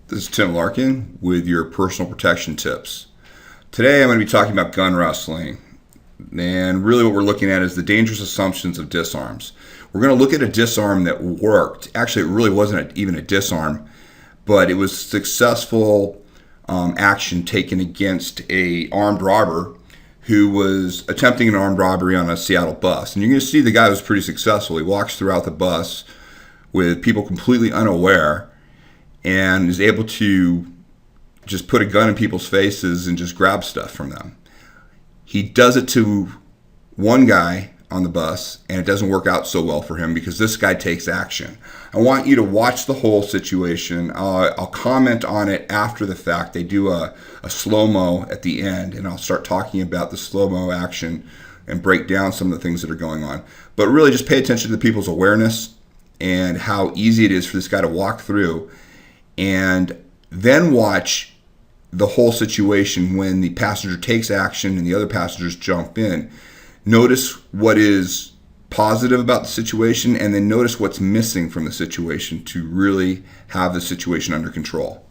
This is Tim Larkin with your personal protection tips. Today I'm going to be talking about gun wrestling, and really what we're looking at is the dangerous assumptions of disarms. We're going to look at a disarm that worked. Actually, it really wasn't even a disarm, but it was successful action taken against a armed robber who was attempting an armed robbery on a Seattle bus. And you're going to see the guy was pretty successful. He walks throughout the bus with people completely unaware and is able to just put a gun in people's faces and just grab stuff from them. He does it to one guy on the bus, and it doesn't work out so well for him because this guy takes action. I want you to watch the whole situation. I'll comment on it after the fact. They do a slow-mo at the end, and I'll start talking about the slow-mo action and break down some of the things that are going on. But really just pay attention to the people's awareness and how easy it is for this guy to walk through, and then watch the whole situation when the passenger takes action and the other passengers jump in. Notice what is positive about the situation, and then notice what's missing from the situation to really have the situation under control.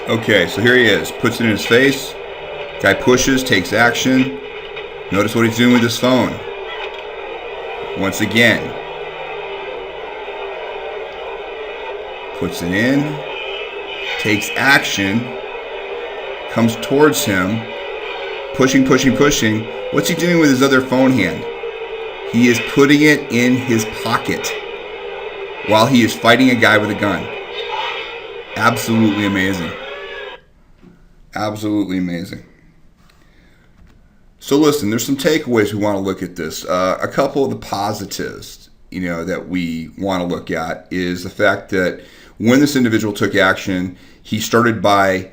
Okay, so here he is. Puts it in his face. Guy pushes, takes action. Notice what he's doing with his phone. Once again. Puts it in. Takes action. Comes towards him. Pushing, pushing, pushing. What's he doing with his other phone hand? He is putting it in his pocket while he is fighting a guy with a gun. Absolutely amazing. Absolutely amazing. So listen, there's some takeaways we want to look at this. A couple of the positives, that we want to look at is the fact that when this individual took action, he started by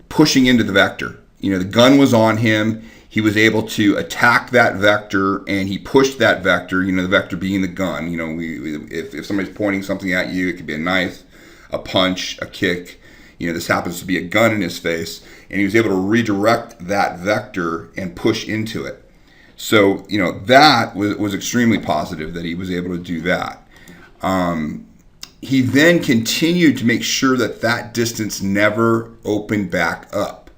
pushing into the vector. The gun was on him. He was able to attack that vector, and he pushed that vector. The vector being the gun. If somebody's pointing something at you, it could be a knife, a punch, a kick. This happens to be a gun in his face, and he was able to redirect that vector and push into it. So, that was extremely positive that he was able to do that. He then continued to make sure that distance never opened back up.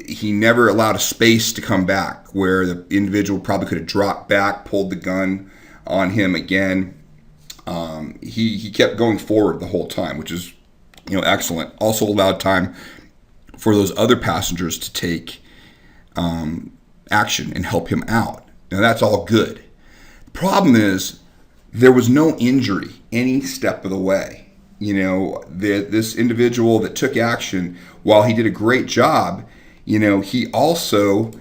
He never allowed a space to come back where the individual probably could have dropped back, pulled the gun on him again. He kept going forward the whole time, which is excellent. Also allowed time for those other passengers to take action and help him out. Now that's all good. The problem is there was no injury any step of the way. This individual that took action, while he did a great job, he also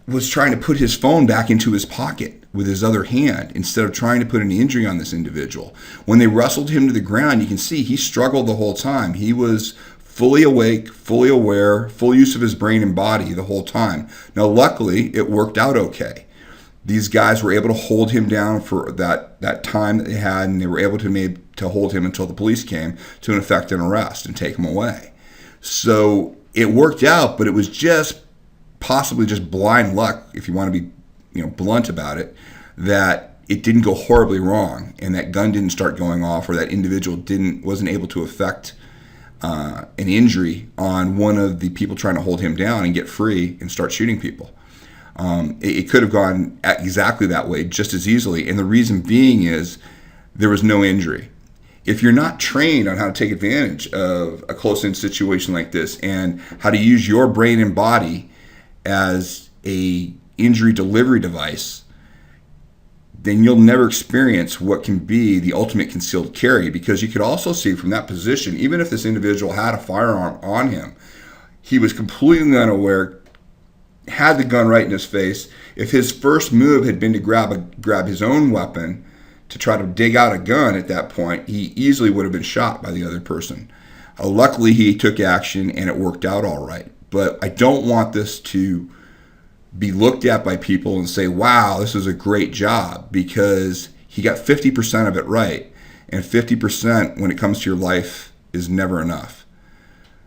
was trying to put his phone back into his pocket with his other hand instead of trying to put an injury on this individual. When they wrestled him to the ground, you can see he struggled the whole time. He was fully awake, fully aware, full use of his brain and body the whole time. Now, luckily, it worked out okay. These guys were able to hold him down for that time that they had, and they were able to hold him until the police came to effect an arrest and take him away. So it worked out, but it was just possibly just blind luck, if you want to be blunt about it, that it didn't go horribly wrong and that gun didn't start going off, or that individual wasn't able to affect an injury on one of the people trying to hold him down and get free and start shooting people. It could have gone exactly that way just as easily, and the reason being is there was no injury. If you're not trained on how to take advantage of a close-in situation like this and how to use your brain and body as a injury delivery device, then you'll never experience what can be the ultimate concealed carry. Because you could also see from that position, even if this individual had a firearm on him, he was completely unaware, had the gun right in his face. If his first move had been to grab his own weapon to try to dig out a gun at that point, he easily would have been shot by the other person. Luckily, he took action and it worked out all right. But I don't want this to be looked at by people and say, wow, this is a great job, because he got 50% of it right. And 50% when it comes to your life is never enough.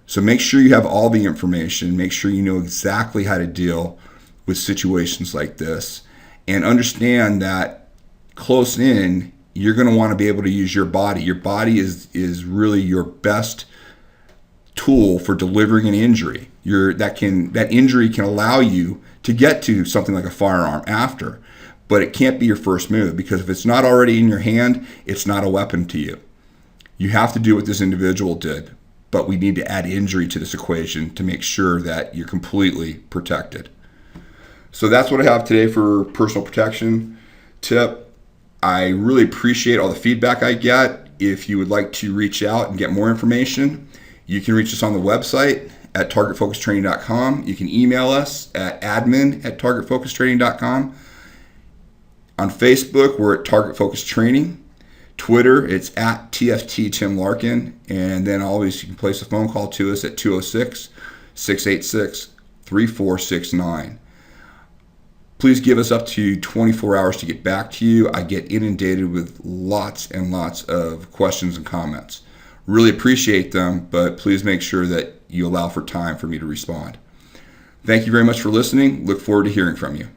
So make sure you have all the information. Make sure you know exactly how to deal with situations like this. And understand that close in, you're going to want to be able to use your body. Your body is really your best tool for delivering an injury. That injury can allow you to get to something like a firearm after, but it can't be your first move, because if it's not already in your hand, it's not a weapon to you. You have to do what this individual did, but we need to add injury to this equation to make sure that you're completely protected. So that's what I have today for personal protection tip. I really appreciate all the feedback I get. If you would like to reach out and get more information, you can reach us on the website at targetfocustraining.com. You can email us at admin@targetfocustraining.com. On Facebook, we're at Target Focus Training. Twitter, it's at TFT Tim Larkin. And then always you can place a phone call to us at 206-686-3469. Please give us up to 24 hours to get back to you. I get inundated with lots and lots of questions and comments. Really appreciate them, but please make sure that you allow for time for me to respond. Thank you very much for listening. Look forward to hearing from you.